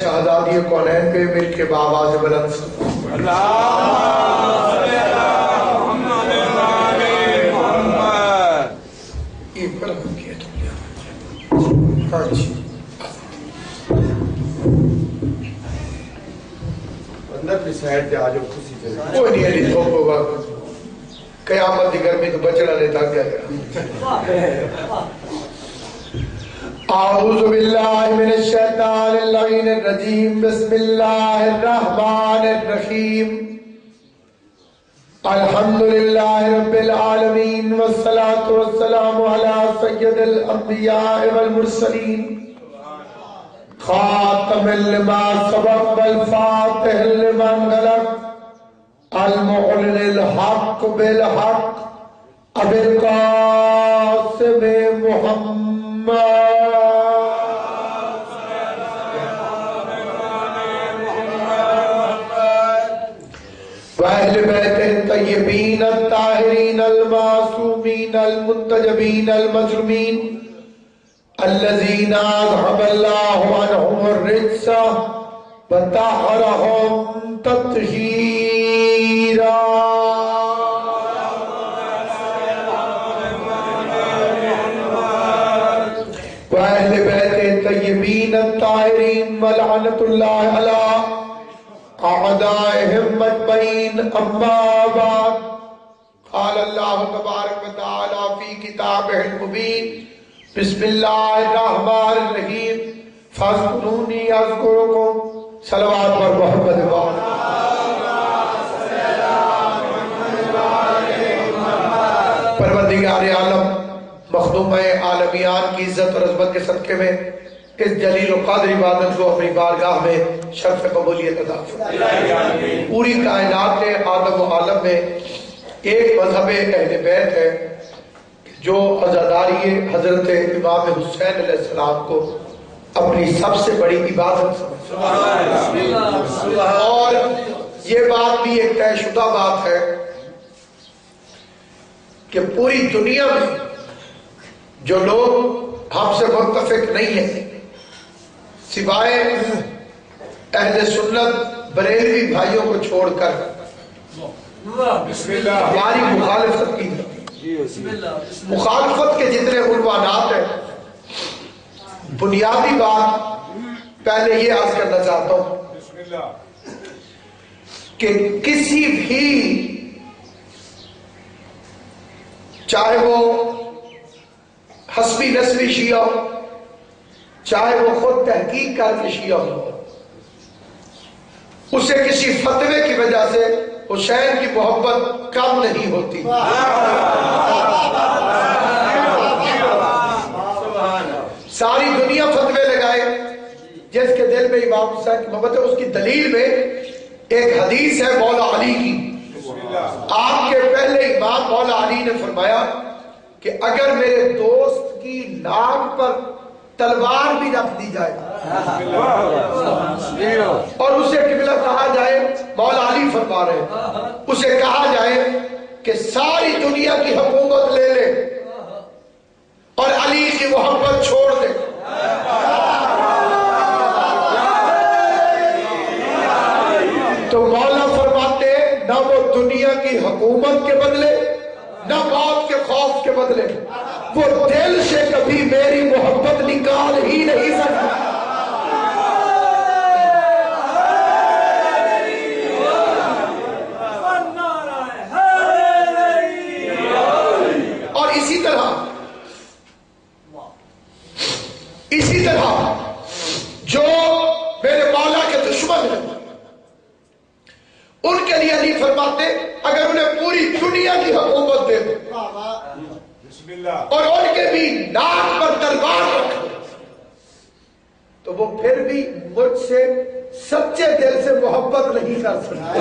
شہزادی کونین پہ مل کے بآواز بلند اندر بھی سائڈ دے آجو کسی پہ کوئی نہیں علی دھوپ ہوگا قیامت دی گرمی تو بچنا لیتا گیا اعوذ باللہ من الشیطان اللعین الرجیم بسم اللہ الرحمن الرحیم الحمدللہ رب العالمین والصلاة والسلام علی سید الانبیاء والمرسلین خاتم لما سبق والفاتح لمن غلق المعلن الحق بالحق ابو القاسم محمد وأهل بيته الطيبين الطاهرين المعصومين المنتجبين المجرمين الذين أذهب الله عنهم الرجس وطهرهم تطهيرا وأهل بيته الطيبين الطاهرين ولعنة الله على أعدائهم أجمعين أما بعد قال الله تبارك وتعالى في كتابه المبين بسم الله الرحمن الرحيم فاذكروني أذكركم صلوات پر محمد پروردگار عالم مخدوم عالمیان کی عزت اور عظمت کے صدقے میں اس جلیل و قادر عبادت کو اپنی بارگاہ میں شرف قبولیت عطا فرمائے۔ پوری کائنات میں آدم و عالم میں ایک مذہب اہل بیت ہے جو عزاداری حضرت امام حسین علیہ السلام کو اپنی سب سے بڑی عبادت سمجھتے ہیں، اور یہ بات بھی ایک طے شدہ بات ہے کہ پوری دنیا میں جو لوگ ہم سے متفق نہیں ہیں سوائے اہل سنت بریلوی بھائیوں کو چھوڑ کر ہماری مخالفت کی مخالفت کے جتنے عنوانات ہیں، بنیادی بات پہلے یہ عرض کرنا چاہتا ہوں کہ کسی بھی چاہے وہ حسبی نسبی شیعہ ہو، چاہے وہ خود تحقیق کر کے شیعہ ہو، اسے کسی فتوے کی وجہ سے حسین کی محبت کم نہیں ہوتی۔ ساری دنیا فتوے لگائے جس کے دل میں امام حسین کی محبت ہے، اس کی دلیل میں ایک حدیث ہے مولا علی کی۔ آپ کے پہلے امام مولا علی نے فرمایا کہ اگر میرے دوست کی ناک پر تلوار بھی رکھ دی جائے اور اسے قبلہ کہا جائے، مولا علی فرما رہے ہیں، اسے کہا جائے کہ ساری دنیا کی حکومت لے لے اور علی کی محبت چھوڑ دے، تو مولا فرماتے نہ وہ دنیا کی حکومت کے بدلے نہ موت کے خوف کے بدلے وہ دل سے کبھی میری محبت نکال ہی نہیں سکتا۔ اور اسی طرح جو میرے مولا کے دشمن ہیں ان کے لیے علی فرماتے اگر انہیں پوری دنیا کی حکومت دے دو اور ان کے بھی ناک پر تلوار رکھ دو تو وہ پھر بھی مجھ سے سچے دل سے محبت نہیں کر سکتے،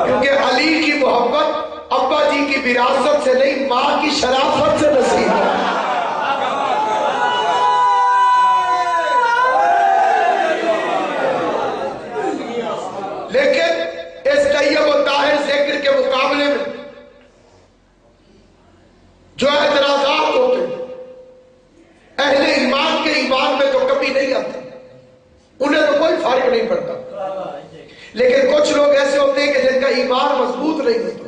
کیونکہ علی کی محبت ابا جی کی وراثت سے نہیں، ماں کی شرافت سے نصیب ہے۔ لیکن اس طیب و طاہر ذکر کے مقابلے میں جو اعتراضات ہوتے ہیں اہل ایمان کے ایمان فرق نہیں پڑتا. لیکن کچھ لوگ ایسے ہوتے ہیں کہ جن کا ایمان مضبوط نہیں ہوتا.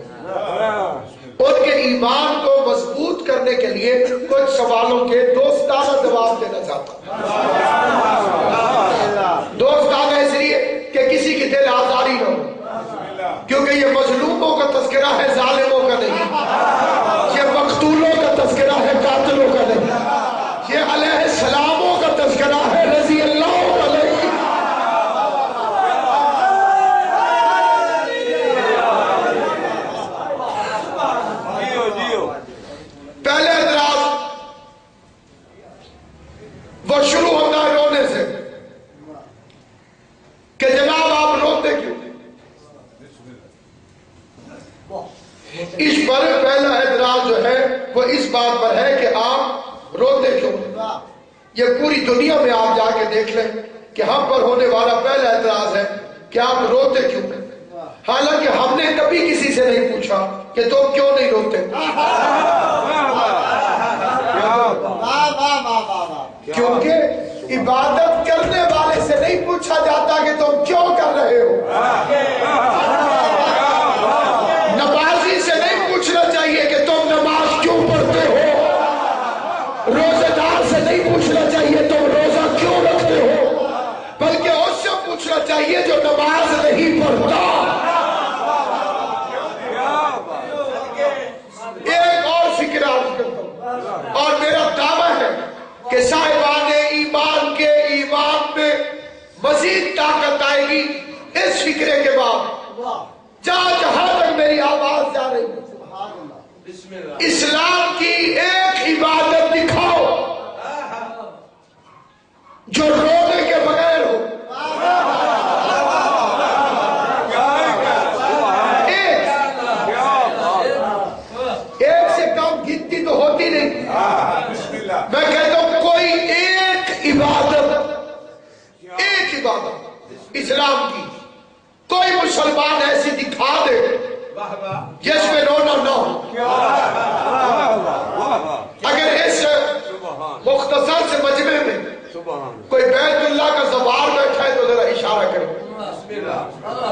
ان کے ایمان کو مضبوط کرنے کے لیے کچھ سوالوں کے دوستانہ جواب دینا چاہتا ہوں. دوستانہ اس لیے کہ کسی کی دل آزاری نہ ہو، کیونکہ یہ مظلوموں کا تذکرہ ہے، ظالموں کا نہیں. یہ مقتولوں کا تذکرہ ہے، قاتلوں کا نہیں. یہ علیہ السلاموں کا تذکرہ ہے، رضی اللہ علیہ. پہلے اعتراض وہ شروع ہوتا ہے رونے سے کہ جناب آپ روتے کیوں. اس پر پہلا اعتراض جو ہے وہ اس بات پر ہے کہ آپ روتے کیوں. یہ پوری دنیا میں آپ جا کے دیکھ لیں کہ ہم پر ہونے والا پہلا اعتراض ہے کہ آپ روتے کیوں. حالانکہ ہم نے کبھی کسی سے نہیں پوچھا کہ تم کیوں نہیں روتے. کیونکہ عبادت کرنے والے سے نہیں پوچھا جاتا کہ تم کیوں کر رہے ہو. نمازی سے نہیں پوچھنا چاہیے کہ تم نماز کیوں پڑھتے ہو. روزے دار سے نہیں پوچھنا چاہیے تم روزہ کیوں رکھتے ہو، بلکہ اس سے پوچھنا چاہیے جو نماز نہیں پڑھتا. ایک اور فکر عرض کرتا ہوں، اور میرا دعویٰ ہے کہ صاحبان ایمان کے ایمان میں مزید طاقت آئے گی اس فکرے کے بعد. جہاں تک میری آواز جا رہی ہے، اسلام کی ایک عبادت دکھاؤ جو رونے کے بغیر ہو. ایک سے کم گنتی تو ہوتی نہیں. میں کہتا ہوں کوئی ایک عبادت اسلام کی کوئی مسلمان ایسی دکھا دے جس میں رونا نہ ہو. اگر اس مختصر سے مجمع میں کوئی بیت اللہ کا زوار بیٹھا ہے تو ذرا اشارہ کرے.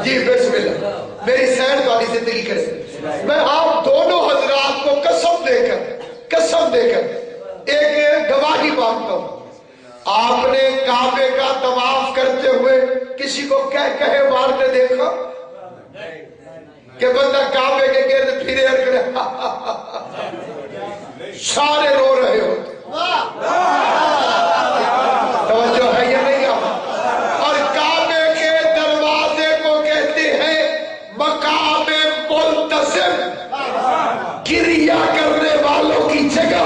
جی بسم اللہ. میری سیر والی زندگی کرے. میں آپ دونوں حضرات کو قسم دے کر ایک گواہی مانگتا ہوں. آپ نے کعبے کا طواف کرتے ہوئے کسی کو کہے مارتے دیکھا کہ بندہ کعبے کے گرد پھرے اور کرے سارے رو رہے ہوتے. توجہ ہے یا نہیں آپ؟ اور کعبے کے دروازے کو کہتے ہیں مقام ملتزم، گریہ کرنے والوں کی جگہ.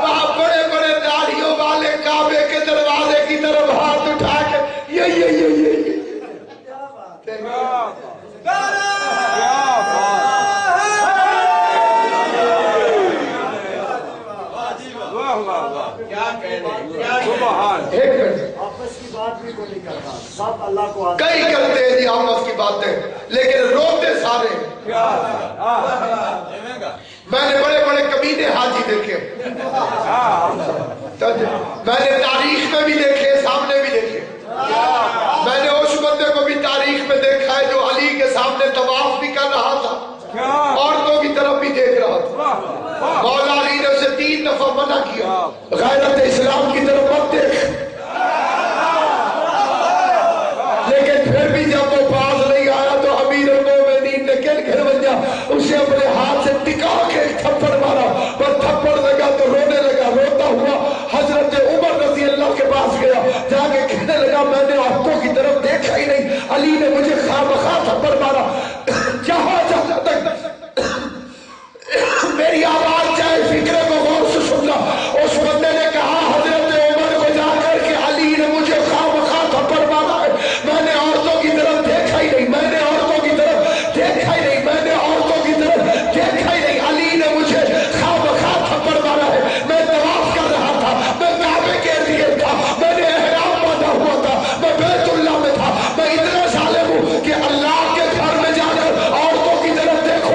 وہاں بڑے بڑے داڑھیوں والے کعبے کے دروازے کی طرف ہاتھ اٹھا کے یہ کئی کرتے ہیں جی آپس کی باتیں، لیکن روتے سارے. میں نے بڑے بڑے کمینے حاجی دیکھے، میں نے تاریخ میں بھی دیکھے، سامنے بھی دیکھے. میں نے اس بندے کو بھی تاریخ میں دیکھا ہے جو علی کے سامنے طواف بھی کر رہا تھا، عورتوں کی طرف بھی دیکھ رہا تھا. مولا علی نے اسے 3 دفعہ منع کیا، غیرت اسلام کی طرف مت دیکھ. لیکن پھر بھی جب وہ باز نہیں آیا تو امیر المومنین نے گھر بنجا اسے اپنے ہاتھ سے ٹکا کے ایک تھپڑ مارا. پر تھپڑ لگا تو رونے لگا. روتا ہوا حضرت عمر رضی اللہ کے پاس گیا، جا کے کہنے لگا میں نے عورتوں کی طرف دیکھا ہی نہیں، علی نے مجھے خواہ تھپڑ مارا. جہاں تک میری آواز جائے فکرے کو غور سے سننا. اس بندے نے کہا حضرت عمر کو جا کر کہ علی نے مجھے خواہ تھپڑ مارا ہے، میں نے عورتوں کی طرف دیکھا ہی نہیں، میں نے عورتوں کی طرف دیکھا ہی نہیں، میں نے عورتوں کی طرف دیکھا ہی نہیں. علی نے مجھے خواہ تھپڑ مارا ہے. میں طواف کر رہا تھا، میں کعبے کے ارد تھا، میں نے احرام باندھا ہوا تھا، میں بیت اللہ میں تھا. میں اتنا ظالم ہوں کہ اللہ کے گھر میں جا کر عورتوں کی طرف دیکھو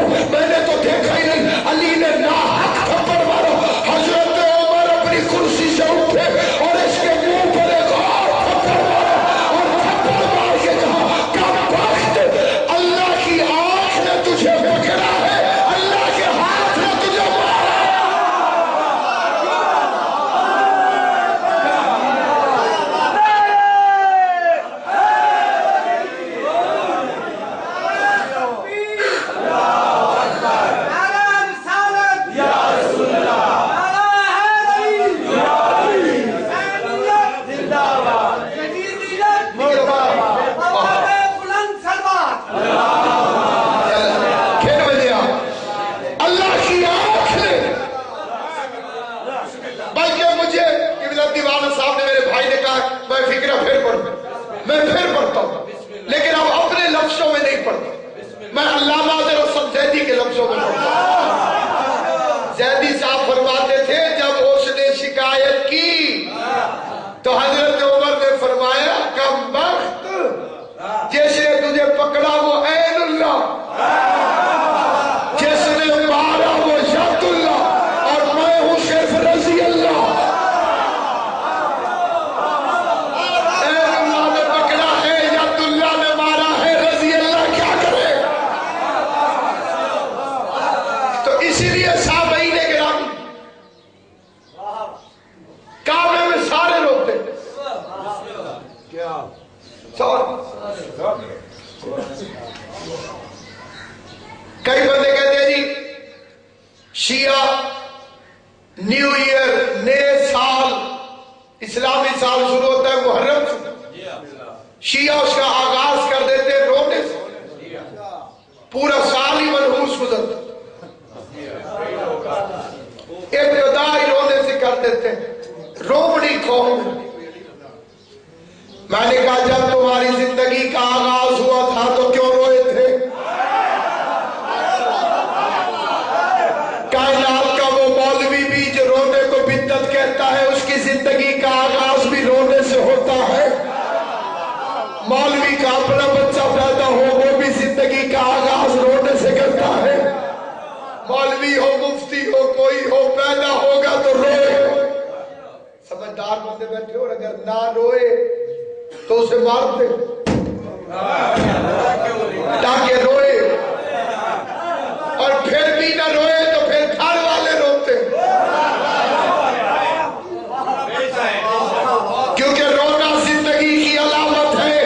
کہا میں فکرہ پھر پڑھوں، میں پھر پڑھتا ہوں، لیکن اب اپنے لفظوں میں نہیں پڑھتا، میں علامہ حسن زیدی کے لفظوں میں پڑھتا ہوں۔ زیدی صاحب فرماتے تھے جب اس نے شکایت کی تو حضرت عمر نے فرمایا کم بخت، جس نے تجھے پکڑا وہ عین اللہ، جس نے مارا وہ ید اللہ، اور میں ہوں صرف رضی اللہ۔ عین اللہ نے پکڑا ہے، ید اللہ نے مارا ہے، رضی اللہ کیا کرے؟ تو اسی لیے صحابین کرام کعبے میں سارے روتے کئی بندے کہتے ہیں جی شیعہ نیو ایئر، نئے سال، اسلامی سال شروع ہوتا ہے محرم سے، شیعہ اس کا آغاز کر دیتے ہیں رونے سے، پورا سال ہی منحوس گزرتا، ابتدائی رونے سے کر دیتے ہیں، رومڑی قوم۔ میں نے کہا جب تمہاری زندگی کا آغاز ہوا تھا تو کیوں روئے تھے؟ کائنات کا وہ مولوی بھی جو رونے کو بدعت کہتا ہے، اس کی زندگی کا آغاز بھی رونے سے ہوتا ہے۔ مولوی کا اپنا بچہ پیدا ہو وہ بھی زندگی کا آغاز رونے سے کرتا ہے۔ مولوی ہو، مفتی ہو، کوئی ہو، پیدا ہوگا تو روئے۔ سمجھدار بندے بیٹھے اور اگر نہ روئے تو اسے مار دے تاکہ روئے، اور پھر بھی نہ روئے تو پھر گھر والے روتے، کیونکہ رونا زندگی کی علامت ہے۔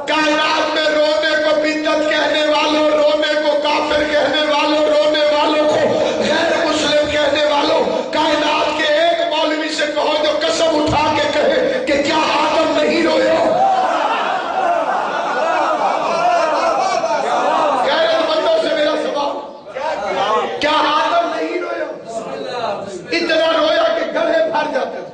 کائنات میں رونے کو بدعت کہنے والوں، رونے کو کافر کہنے والوں، رونے والوں کو غیر مسلم کہنے والوں، کائنات کے ایک مولوی سے کہو جو قسم اٹھا کے کہے کہ کیا آدم نہیں رویا؟ غیرت مندوں سے میرا سوال، کیا آدم نہیں رویا؟ اتنا رویا کہ گلے بھر جاتے تھے۔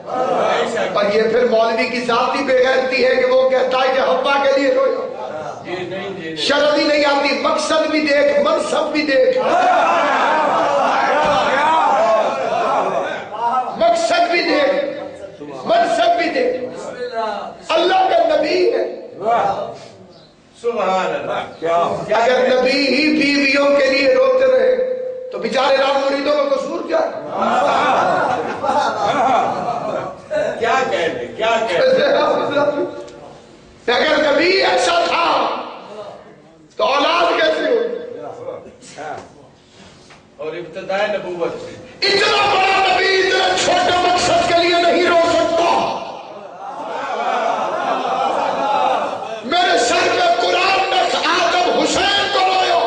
اور یہ پھر مولوی کی ذاتی بے غیرتی ہے کہ وہ کہتا ہے کہ حوا کے لیے رویا۔ شرم ہی نہیں آتی، مقصد بھی دیکھ، منصب بھی دیکھ، مقصد بھی دیکھ، منصب بھی دیکھ۔ اللہ کا نبی ہے، سبحان اللہ۔ اگر نبی ہی بیویوں کے لیے روتے رہے تو بیچارے رام مریدوں کا قصور کیا ہے؟ کیا کہنے، کیا کہنے۔ اگر نبی ایسا تھا تو اولاد کیسے ہو؟ اور ابتدائے نبوت سے اتنا بڑا نبی اتنا چھوٹے مقصد کے لیے نہیں رو سکتا۔ میرے سر میں قرآن نے آدم حسین کو رویا،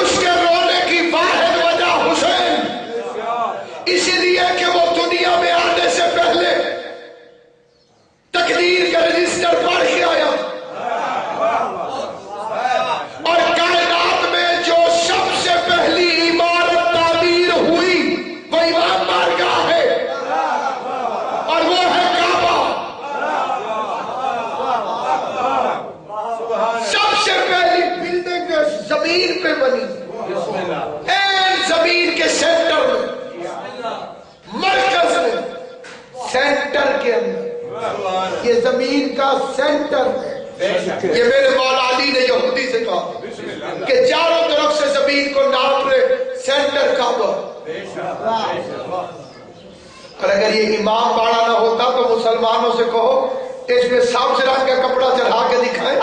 اس کے رونے کی واحد وجہ حسین، اسی لیے کہ وہ دنیا میں آنے سے پہلے تقدیر کا رجسٹر پڑھ کے آیا، اور کائنات میں جو سب سے پہلی عمارت تعمیر ہوئی وہ امام بارگاہ ہے، اور وہ ہے کعبہ۔ سب سے پہلی بلڈنگ زمین پہ بنی، زمین کے سینٹر میں، مرکز میں، سینٹر کے اندر، یہ زمین کا سینٹر ہے۔ یہ میرے مولا علی نے یہودی سے کہا کہ چاروں طرف سے زمین کو ناپ لے، سینٹر کعبہ۔ اور اگر یہ امام باڑا نہ ہوتا تو مسلمانوں سے کہو اس میں سبز رنگ کا کپڑا چڑھا کے دکھائیں،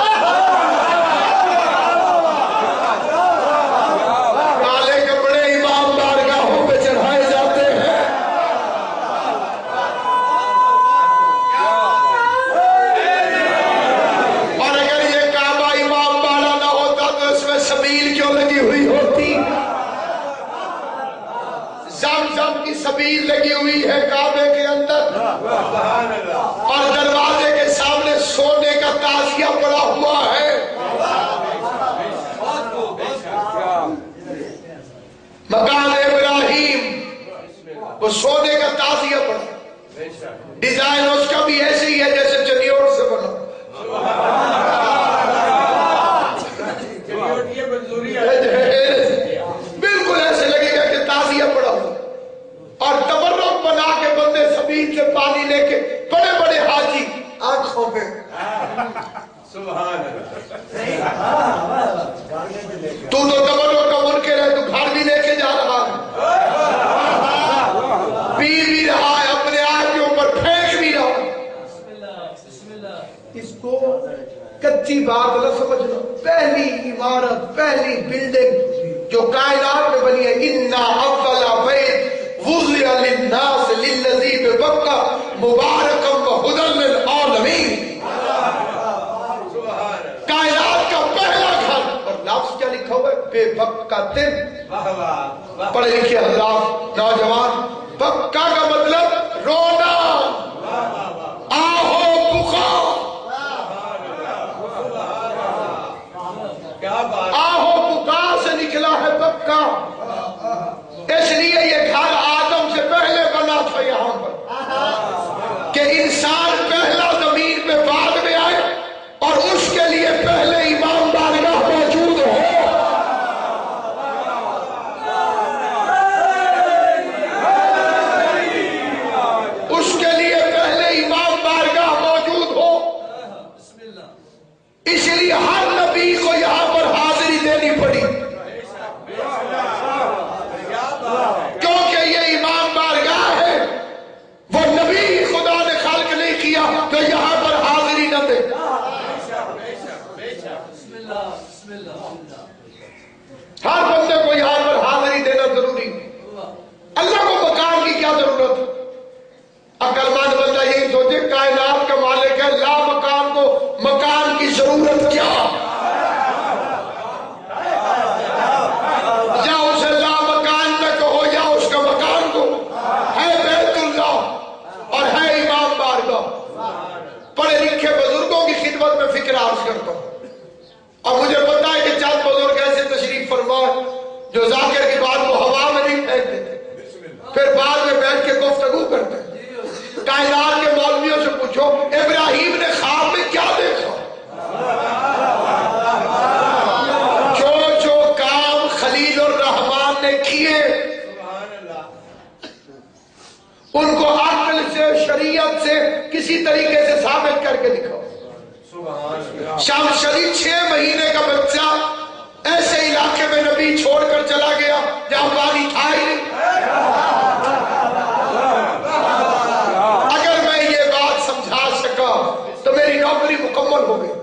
کالے کپڑے امام بارگاہوں پہ چڑھائے جاتے ہیں۔ اور اگر یہ کعبہ امام باڑا نہ ہوتا تو اس میں سبیل کیوں لگی ہوئی ہوتی؟ زمزم کی سبیل لگی ہوئی ہے کعبے کے اندر، اور دروازے کے سامنے سونے کا تازیہ پڑا ہوا ہے۔ مقام ابراہیم وہ سونے کا تازیہ پڑا، بے شک ڈیزائن اس کا بھی ایسے ہی ہے جیسے چنیوٹ سے بنا، چلیے یہ منظوری ہے بالکل ایسے لگے گا کہ تازیہ پڑا ہوا، اور تبرک بنا کے بندے زمین سے پانی لے کے بڑے بڑے حاجی آنکھوں پہ، سبحان اللہ تو تبرک کا منکر ہے، تو گھر بھی لے کے جا رہا ہے، پی بھی رہا ہے، اپنے آپ کے اوپر پھینک بھی رہا ہے۔ اس کو کچی بات نہ سمجھنا، پہلی عمارت، پہلی بلڈنگ جو کائنات میں بنی ہے، اِنَّا أَوَّلَ بَيْتٍ وُضِعَ لِلنَّاسِ لِلَّذِي بِبَكَّةَ مُبَارَكًا وَهُدًى لِلْعَالَمِينَ، کائنات کا پہلا گھر، اور لفظ کیا لکھا ہوا ہے؟ بے بکہ، واہ واہ پڑھے لکھے حضرات نوجوان، بکہ کا مطلب رونا، آہو بکا، کیا بات آہو بکا سے نکلا ہے بکہ، اس لیے یہ گھر آدم سے پہلے بنا تھا یہاں پر، کہ انسان پہلا زمین پہ بعد میں آئے، اور اس کے لیے پہلے امام بارگاہ موجود ہو، اس کے لیے پہلے امام بارگاہ موجود ہو، اس لیے ہر نبی کو یہاں پر حاضری دینی پڑی، کیونکہ یہ امام بارگاہ ہے، وہ نبی خدا نے خلق نہیں کیا تو یہاں پر حاضری نہ دے۔ ہر بندے کو یہاں پر حاضری دینا ضروری ہے، اللہ کو مکان کی کیا ضرورت ہے؟ عقل مند بندہ یہی سوچے کائنات کا مالک ہے، لا مکان کو مکان کی ضرورت کیا؟ یا اسے لا مکان نہ کہو یا اس کا مکان کو، ہے بیت اللہ اور ہے امام بارگاہ۔ پڑھے لکھے بزرگوں کی خدمت میں فکر عرض کرتا ہوں، اور مجھے پتا ہے کہ چند بزرگ ایسے تشریف فرما جو ذاکر کی بات کو ہوا میں نہیں پھینک دیتے، پھر بعد میں بیٹھ کے گفتگو کرتے ہیں۔ کائنات کے مولویوں سے پوچھو ابراہیم نے خواب میں کیا دیکھا؟ جو جو کام خلیل الرحمان نے کیے ان کو عقل سے، شریعت سے کسی طریقے سے ثابت کر کے دکھاؤ۔ شام شریف 6 مہینے کا بچہ ایسے علاقے میں نبی چھوڑ کر چلا گیا جہاں پانی تھا ہی نہیں۔ اگر میں یہ بات سمجھا سکا تو میری نوکری مکمل ہو گئی۔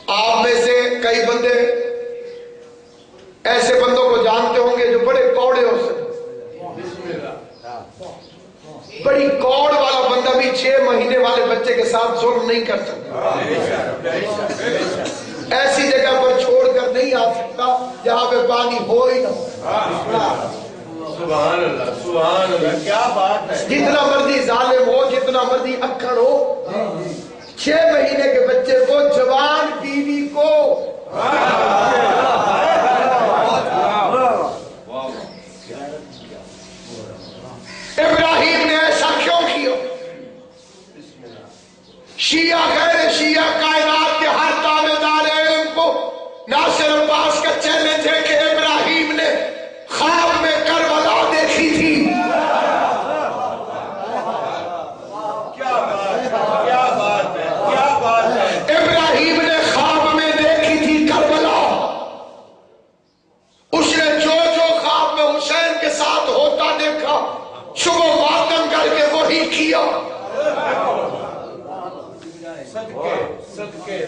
آپ میں سے کئی بندے ایسے بندوں کو جانتے ہوں گے جو بڑے کوڑے ہو سکتے، بڑی کوڑ والا بندہ بھی 6 مہینے والے بچے کے ساتھ ظلم نہیں کر سکتا، ایسی جگہ پر چھوڑ کر نہیں آ سکتا جہاں پہ پانی ہو ہی نہ ہو۔ سبحان اللہ سبحان اللہ، کیا بات ہے۔ جتنا مرضی ظالم ہو، جتنا مرضی اکھڑ ہو، 6 مہینے کے بچے کو، جوان بیوی کو ابراہیم نے ایسا کیوں کیا؟ شیعہ غیر شیعہ کائنات کے ہر دعویدار علم کو ناصر عباس کا چیلنج ہے کہ ابراہیم نے خواب میں کربلا دیکھی تھی۔ کیا بات ہے، کیا بات ہے۔ ابراہیم نے خواب میں دیکھی تھی کربلا، اس نے جو جو خواب میں حسین کے ساتھ ہوتا دیکھا صبح ماتم کر کے وہی کیا۔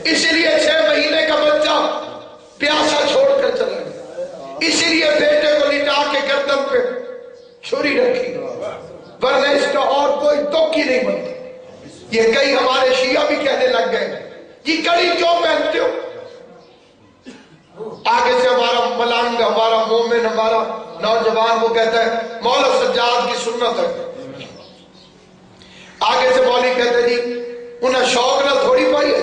اس لیے 6 مہینے کا بچہ پیاسا چھوڑ کر چلا گیا، اسی لیے بیٹے کو لٹا کے گردن پہ چھری رکھی، ورنہ اس کا اور کوئی توقع نہیں بنتا۔ یہ کئی ہمارے شیعہ بھی کہنے لگ گئے یہ کڑی کیوں پہنتے ہو؟ آگے سے ہمارا ملنگ، ہمارا مومن، ہمارا نوجوان وہ کہتا ہے مولا سجاد کی سنت ہے، آگے سے مولوی کہتے جی انہیں شوق نہ تھوڑی پائی ہے،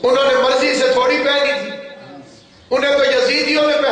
انہوں نے مرضی سے تھوڑی پہنی تھی، انہیں تو یزیدیوں میں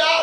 4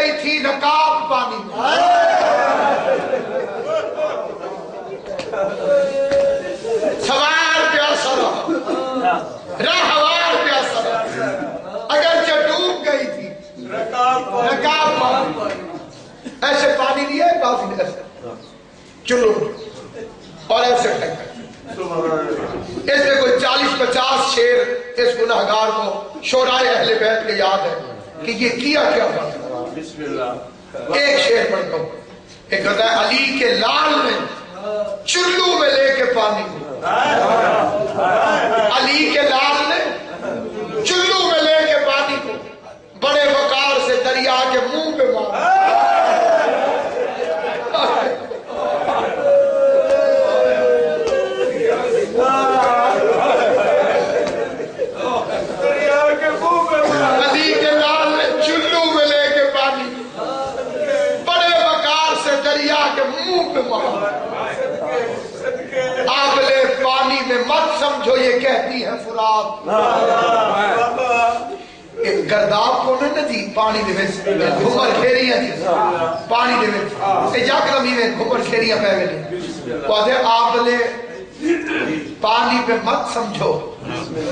گئی تھی نقاب پانی میں، سوار پیاسا رہا، راہوار پیاسا رہا، اگرچہ ڈوب گئی تھی نقاب پانی، ایسے پانی لیا ہے کافی نے ایسے چلو اور ایسے ٹھیک اس میں کوئی 40-50 شعر اس گناہگار کو شعراء اہل بیت کے یاد ہے کہ یہ کیا کیا بات۔ ایک شعر پڑھتا ہوں، ایک کہتا ہے علی کے لال نے چلو میں لے کے پانی کو، علی کے لال نے چلو میں لے کے پانی کو بڑے وقار سے دریا کے منہ پہ مارا۔ علی کے لال نے چلو میں لے کے پانی بڑے وقار سے دریا کے منہ پہ مارا۔ آبلے پانی میں مت سمجھو یہ کہتی ہے فرات، ایک گرداب کو نہ دی پانی دے وچ گھمر کھیریاں جی پانی دے وچ اے جاکرمی میں گھمر کھیریاں پہ گئے کہتے آبلے پانی پہ مت سمجھو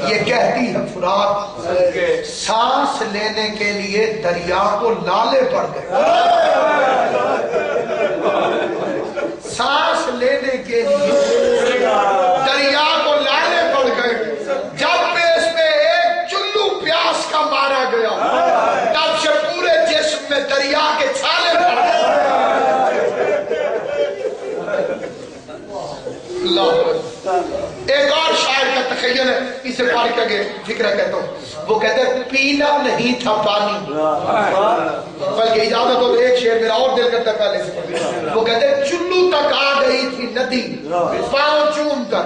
یہ کہتی ہے فرات، سانس لینے کے لیے دریا کو نالے پڑ گئے، سانس لینے کے لیے دریا کو نالے پڑ گئے۔ جب اس میں ایک چلو پیاس کا مارا گیا تب سے پورے جسم میں دریا کے چھالے پڑ گئے۔ ایک اور شاعر کا تخیل ہے، اسے پڑھ کے آگے فکرہ کہتا ہوں، وہ کہتے ہیں پینا نہیں تھا پانی، بلکہ اجازت ہو تو ایک شعر میرا اور دل کرتا پہلے سے پڑھ، وہ کہتے ہیں چلو تک آ گئی تھی ندی پاؤں چوم کر،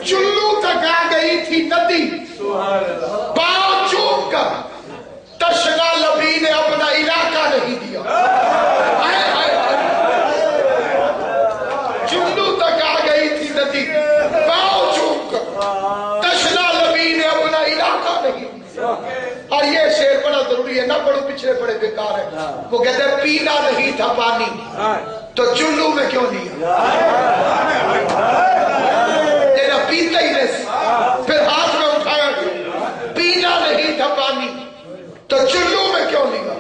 چلو تک آ گئی تھی ندی پاؤں چوم کر، تشنا لبی نے اپنا علاقہ نہیں دیا۔ چلو تک آ گئی تھی ندی پاؤں چوم کر، تشنا لبی نے اپنا علاقہ نہیں دیا۔ اور یہ شعر بڑا ضروری ہے، نہ پڑھو پچھلے پڑے بیکار ہے۔ وہ کہتے ہیں پینا نہیں تھا پانی تو چلو میں کیوں لیا، لینا پیتا ہی نہیں، پھر ہاتھ میں اٹھایا پینا نہیں تھا پانی تو چلو میں کیوں لیا۔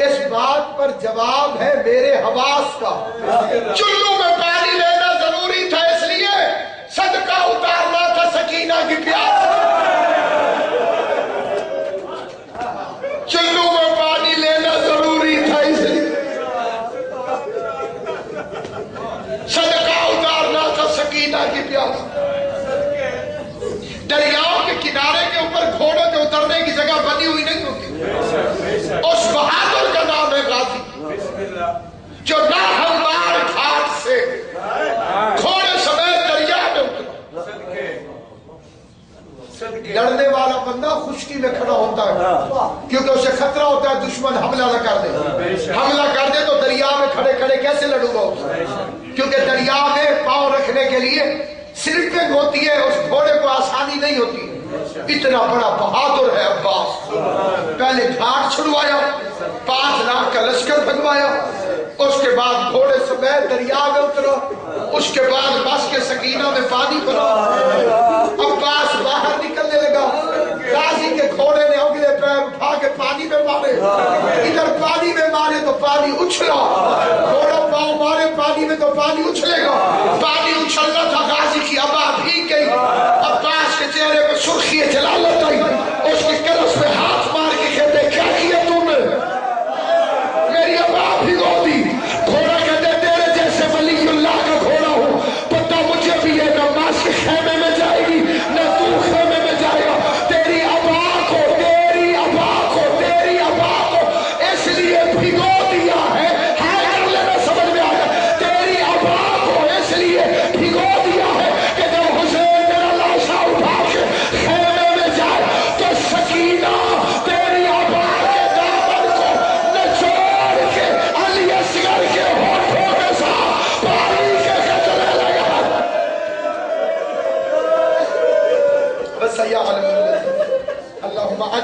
اس بات پر جواب ہے میرے حواس کا، چلو میں پانی لینا ضروری تھا اس لیے صدقہ اتارنا تھا سکینہ کی پیاس، چلو میں پانی لینا ضروری تھا اس لیے صدقہ اتارنا تھا سکینہ کی پیاس۔ دریاؤں کے کنارے کے اوپر گھوڑوں کے اترنے کی جگہ بنی ہوئی نہیں ہوتی، اس بہادر کا نام ہے غازی جو نہ ہموار گھاٹ سے گھوڑے سمیت دریا میں اترا۔ لڑنے والا بندہ خشکی میں کھڑا ہوتا ہے کیونکہ اسے خطرہ ہوتا ہے دشمن حملہ نہ کر دے، حملہ کر دے تو دریا میں کھڑے کھڑے کیسے لڑوں گا، کیونکہ دریا میں پاؤں رکھنے کے لیے سلپنگ ہوتی ہے، اس گھوڑے کو آسانی نہیں ہوتی۔ اتنا بڑا بہادر ہے عباس، پہلے گھاٹ چھڑوایا، 5 لاکھ کا لشکر بھگوایا، اس کے بعد گھوڑے سمیت دریا میں اترا، اس کے بعد بس کے سکینہ میں پانی بھرا، عباس باہر نکلنے لگا، غازی کے گھوڑے نے اگلے پیر اٹھا کے پانی میں مارے، ادھر پانی میں مارے تو پانی اچھلا، گھوڑا پاؤں مارے پانی میں تو پانی اچھلے گا، پانی اچھلنا تھا، غازی کی ابا بھیگ گئی، عباس کے چہرے پہ سرخی جلالت آئی، اس کی کرس میں ہاتھ مار کے کہتے کیا کیا تم نے، میری ابا بھگو دی، گھوڑا کہتے تیرے جیسے ولی اللہ کا گھوڑا ہو، پتہ مجھے بھی ہے نہ ماس کے خیمے میں جائے گی نہ تو خیمے میں جائے گا، تیری ابا کو تیری ابا کو تیری ابا کو اس لیے بھگو دیا ہے،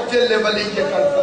مسجد ولی کے کر